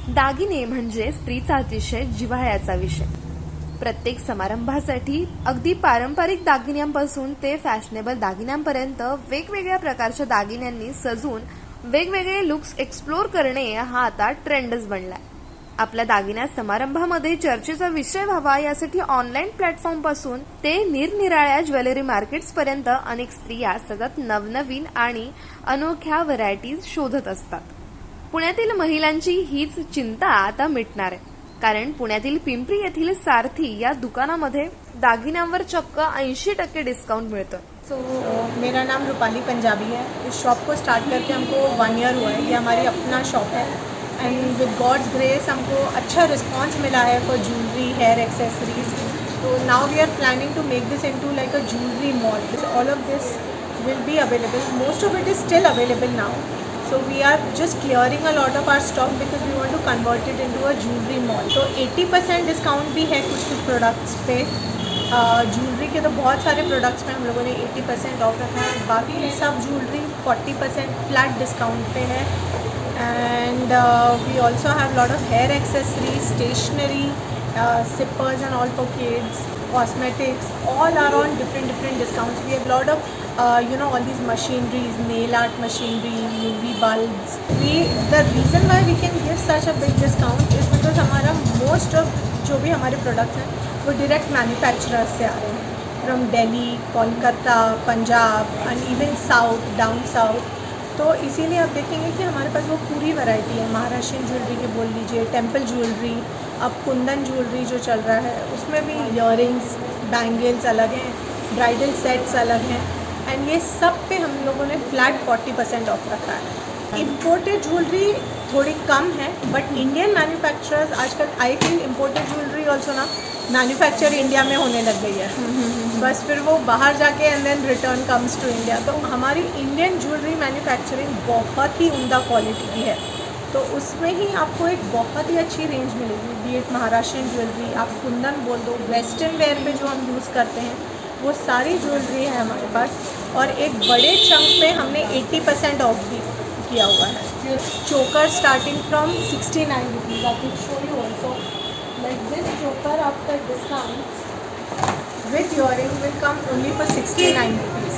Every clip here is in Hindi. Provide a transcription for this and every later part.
दागिने म्हणजे स्त्रीचा अतिशय जिव्हाळ्याचा विषय. प्रत्येक समारंभासाठी अगदी पारंपरिक दागिन्यांपासून ते फॅशनेबल दागिन्यांपर्यंत वेगवेगळ्या प्रकारच्या दागिन्यांनी सजून वेगवेगळे लुक्स एक्सप्लोर करणे हा आता ट्रेंडच बनलाय. आपल्या दागिन्या समारंभामध्ये चर्चेचा विषय व्हावा यासाठी ऑनलाईन प्लॅटफॉर्म पासून ते निरनिराळ्या ज्वेलरी मार्केट्स पर्यंत अनेक स्त्रिया सतत नवनवीन आणि अनोख्या व्हरायटीज शोधत असतात. पुण्यातील महिलांची हीच चिंता आता मिटणार आहे, कारण पुण्यातील पिंपरी येथील सारथी या दुकानामध्ये दागिन्यांवर चक्क 80% डिस्काउंट मिळतं. मेरा नाम रूपाली पंजाबी है. इस शॉप को स्टार्ट करके हमको 1 ईयर हुआ है. ये हमारी अपना शॉप है एंड विद गॉड्स ग्रेस हमको अच्छा रिस्पांस मिला है फॉर ज्वेलरी, हेयर एक्सेसरीज. तो now we are planning to make this into like a jewellery mall. All of this will be available. Most of it is still available now. So we are just clearing a lot of our stock because we want to convert it into a jewelry mall. तो 80% डिस्काउंट भी है कुछ कुछ प्रोडक्ट्स पे. ज्वेलरी के तो बहुत सारे प्रोडक्ट्स में हम लोगों ने 80% ऑफ रखा है. बाकी सब ज्वेलरी 40% फ्लैट डिस्काउंट पे है. And we also have lot of hair accessories, stationery, sippers and all for kids, cosmetics, all are on different discounts. We have lot of all these machineries, nail art machinery, UV bulbs. The reason why we can give such a big discount is because हमारा most of जो भी हमारे products हैं वो direct manufacturers से आ रहे हैं, from Delhi, Kolkata, Punjab and even south, down south. तो इसीलिए आप देखेंगे कि हमारे पास वो पूरी वैरायटी है. महाराष्ट्रियन ज्वेलरी की बोल लीजिए, टेम्पल ज्वेलरी, अब कुंदन ज्वेलरी जो चल रहा है उसमें भी इयरिंग्स, बैंगल्स अलग हैं, ब्राइडल सेट्स अलग हैं. एंड ये सब पे हम लोगों ने फ्लैट 40% ऑफ रखा है. इम्पोर्टेड ज्वेलरी थोड़ी कम है, बट इंडियन मैन्युफैक्चरर्स आजकल I think imported jewellery also ना मैन्युफैक्चर इंडिया में होने लग गई है. बस फिर वो बाहर जाके and then return comes to India. तो हमारी इंडियन ज्वेलरी मैन्युफैक्चरिंग बहुत ही उम्दा क्वालिटी की है. तो उसमें ही आपको एक बहुत ही अच्छी रेंज मिलेगी. बी इट महाराष्ट्रियन ज्वेलरी, आप कुंदन बोल दो, वेस्टर्न वेयर में जो हम यूज़ करते हैं वो सारी ज्वेलरी है हमारे पास. और एक बड़े चंक पे हमने 80% ऑफ भी किया हुआ है. Choker starting from 69 rupees. I will show you also like this choker after discount with earring will come only for 69 rupees.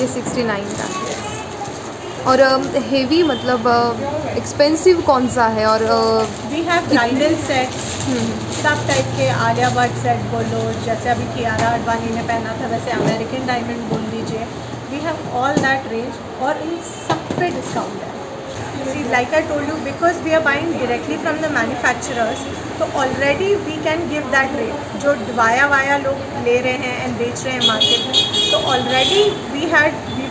ये 69 का है. और हेवी मतलब एक्सपेंसिव कौन सा है? और वी हैव ब्राइडल सेट्स सब टाइप के. आलिया भट्ट सेट बोलो, जैसे अभी कियारा अडवाणी ने पहना था वैसे अमेरिकन डायमंड बोल लीजिए. We have all that range और इन सब पे डिस्काउंट है. See like I told you, because we are buying directly from the manufacturers, तो already we can give that rate. जो वाया लोग ले रहे हैं एंड बेच रहे हैं मार्केट में, तो already we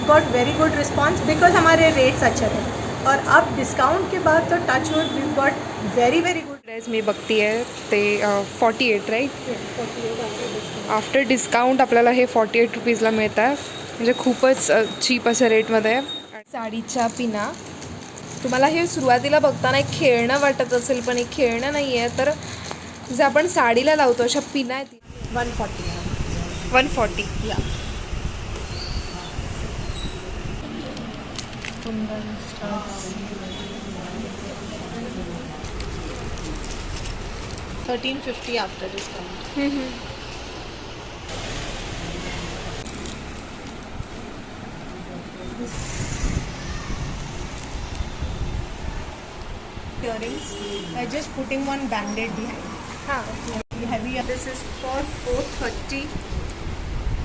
got very good response because हमारे रेट्स अच्छे थे. और अब डिस्काउंट के बाद तो touch wood we got very good. Dress मी बघतीये ते 48 राईट. 48 आफ्टर डिस्काउंट आपल्याला हे 48 रुपीजला मिळत आहे, म्हणजे खूपच चीप अशा रेटमध्ये आहे. साडीच्या पिना तुम्हाला हे सुरुवातीला बघताना एक खेळणं वाटत असेल, पण एक खेळणं नाही आहे. तर जे आपण साडीला लावतो अशा पिना आहेत 140. 140. या Kundan studs 1350 after discount. Earrings. I'm just putting one band-aid behind. हां. Heavy. This is for 430.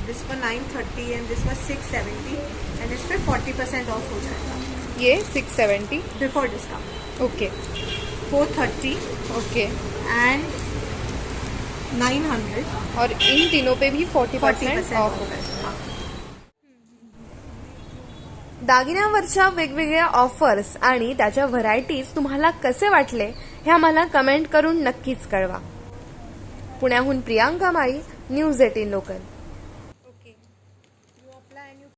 This for 930 and this for 670. And इस पे 40% ऑफ हो जाएगा. ये 670 before discount. Okay. 430 okay. and 900. और इन तीनों पे भी 40% ऑफ है. हाँ. दागिन्यांवरच्या वेगवेगळ्या ऑफर्स आणि त्याच्या व्हरायटीज तुम्हाला कसे वाटले हे आम्हाला कमेंट करून नक्कीच कळवा. पुण्याहून प्रियांका माळी, न्यूज 18 लोकल.